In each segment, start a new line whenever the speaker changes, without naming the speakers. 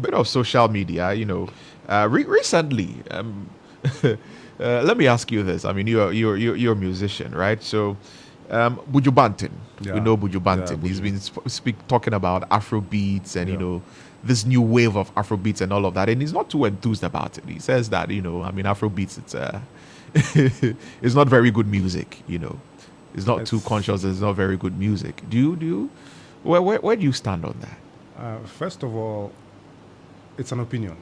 Bit of social media, recently. Let me ask you this. I mean, you're a musician, right? So, Buju Banton, we
Yeah,
know Buju
yeah,
Banton. He's
Buju.
been talking about Afrobeats and
Yeah,
this new wave of Afrobeats and all of that, and he's not too enthused about it. He says that I mean, Afrobeats, it's not very good music. It's not too
it's
conscious. It's not very good music. Do you where do you stand on that?
first of all, it's an opinion,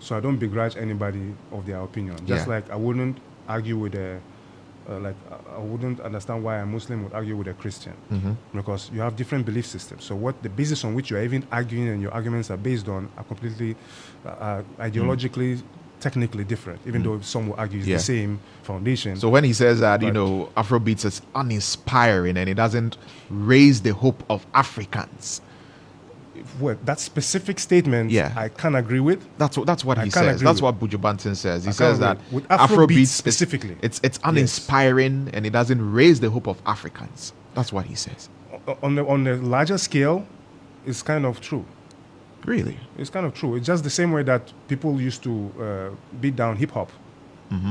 so I don't begrudge anybody of their opinion. Just
Yeah.
like I wouldn't argue with a I wouldn't understand why a Muslim would argue with a Christian, because you have different belief systems. So what the basis on which you're even arguing and your arguments are based on are completely ideologically, technically different. Even though some will argue it's
Yeah.
the same foundation.
So when he says that,
But-
Afrobeats is uninspiring and it doesn't raise the hope of Africans,
Well, that specific statement,
Yeah.
I can't agree with.
that's what
I
he
can't
says.
agree
That's
with-
what Buju Banton says. He
I
says
can't
that
agree with Afrobeats
is-
specifically.
it's uninspiring and it doesn't raise the hope of Africans. That's what he says.
On the larger scale, it's kind of true.
Really?
It's kind of true. It's just the same way that people used to beat down hip hop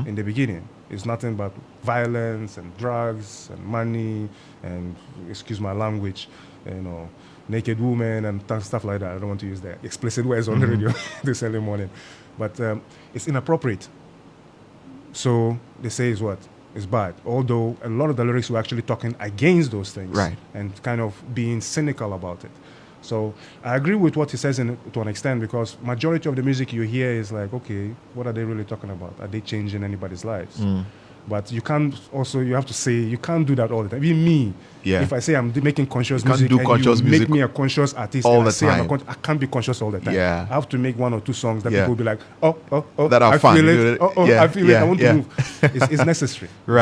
in the beginning. It's nothing but violence and drugs and money and, excuse my language, naked women and stuff like that. I don't want to use the explicit words on the radio this early morning, but it's inappropriate. So they say it's what? It's bad. Although a lot of the lyrics were actually talking against those things,
Right.
and kind of being cynical about it. So I agree with what he says to an extent, because majority of the music you hear is like, okay, what are they really talking about? Are they changing anybody's lives? But you can't also, you have to say, you can't do that all the time. Even me,
Yeah.
if I say I'm making conscious
You can't
music
do
and
conscious
you
music
make me a conscious artist
all
and I
the
say I'm
time.
I can't be conscious all the time.
Yeah.
I have to make one or two songs that
Yeah.
people will be like, oh,
That are
I
fun.
feel
You
it.
do it.
Oh,
Yeah,
I feel it.
yeah,
I want
yeah.
to move. It's necessary.
Right.